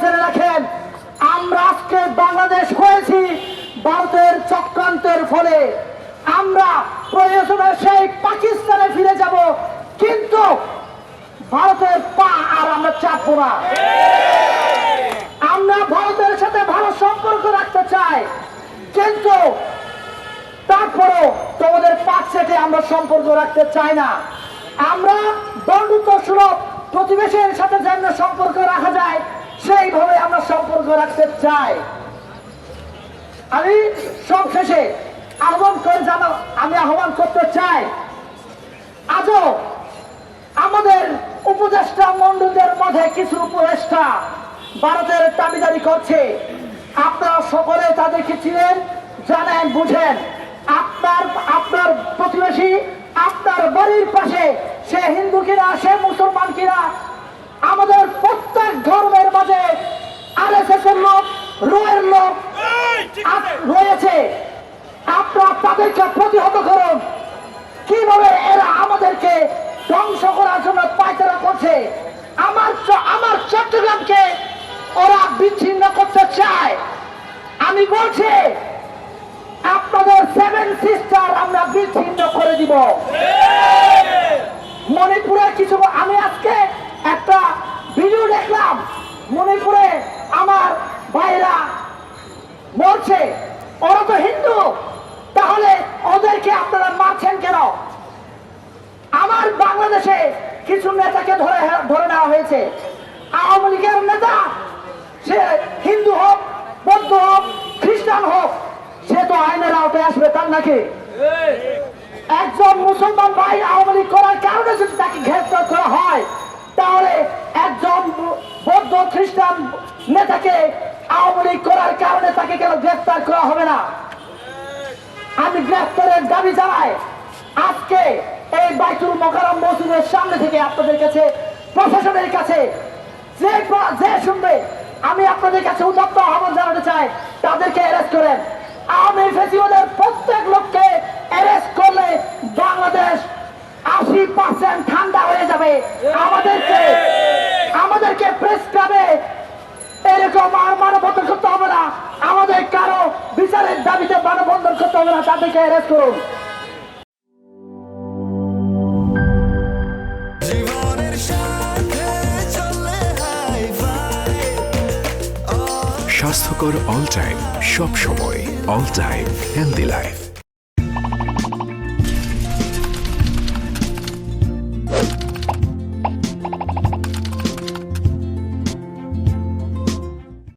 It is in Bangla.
জেনে রাখেন, আমরা আজকে বাংলাদেশ হয়েছি ভারতের চক্রান্তের ফলে। আমরা প্রয়োজনে সেই পাকিস্তানে ফিরে যাব, কিন্তু ভারতের পা আর আমরা চাপবো না। আমরা ভারতের সাথে ভালো সম্পর্ক রাখতে চাই, কিন্তু তারপরও তোমাদের পাক সেটে আমরা সম্পর্ক রাখতে চাই না। আমরা বন্ধুত্ব সুলভ প্রতিবেশীর সাথে যেমন সম্পর্ক রাখা যায় সেইভাবে আমরা সম্পর্ক রাখতে চাই। আমি সবশেষে আহ্বান করতে চাই, আজও আমাদের উপদেষ্টা মণ্ডলীদের মধ্যে কিছু উপদেষ্টা ভারতের দাবিদারি করছে। আপনারা সকলে তাদেরকে চিনেন, জানেন, বুঝেন। আপনার প্রতিবেশী আপনার বাড়ির পাশে, সে হিন্দু কিনা সে মুসলমান কিনা, আমাদের প্রত্যেক ধর্মের মাঝে আরএসএস এর লোক, রয়ের লোক রয়েছে। আপনারা তাদেরকে প্রতিহত করুন। কিভাবে এরা আমাদেরকে ধ্বংস করার জন্য পায়তারা করছে। আমার চট্টগ্রামকে ওরা বিচ্ছিন্ন করতে চায়। আমি বলছি, আপনাদের 7 সিস্টার আমরা বিচ্ছিন্ন করে দিব। মণিপুরে কিছু, আমি আজকে একটা ভিডিও দেখলাম, মণিপুরে আমার ভাইরা মরছে, ওরা তো হিন্দু, তাহলে ওদেরকে আপনারা মারছেন কেন? আমার বাংলাদেশে কিছু নেতাকে ধরে নেওয়া হয়েছে। আওয়ামী লীগের নেতা, সে হিন্দু হোক, বৌদ্ধ হোক, খ্রিস্টান হোক, সে তো আইনের আওতায় আসবে, তার নাকি? একজন মুসলমান ভাই আওয়ামী লীগ করার কারণে যদি তাকে গ্রেফতার করা হয়, তাহলে একজন বৌদ্ধ খ্রিস্টান নেতাকে আওয়ামী লীগ করার কারণে তাকে কেন গ্রেফতার করা হবে না? আমি গ্রেফতারের দাবি জানাই। আজকে এই বাইতুল মোকাররম মসজিদের সামনে থেকে আপনাদের কাছে, প্রশাসনের কাছে যে শুনবে, আমি আপনাদের কাছে উদাত্ত আহ্বান জানাতে চাই, তাদেরকে অ্যারেস্ট করেন। আওয়ামী ফ্যাসিবাদের প্রত্যেক লোককে অ্যারেস্ট করলে বাংলাদেশ 80% ঠান্ডা হয়ে যাবে। আমাদেরকে প্রেস ক্লাবে এরকম আর মানববন্ধন করতে হবে না। আমাদের কারো বিচারের দাবিতে মানববন্ধন করতে হবে না। তাদেরকে অ্যারেস্ট করুন। স্বাস্থ্যকর অল টাইম, সব সময় অল টাইম হেলদি লাইফ।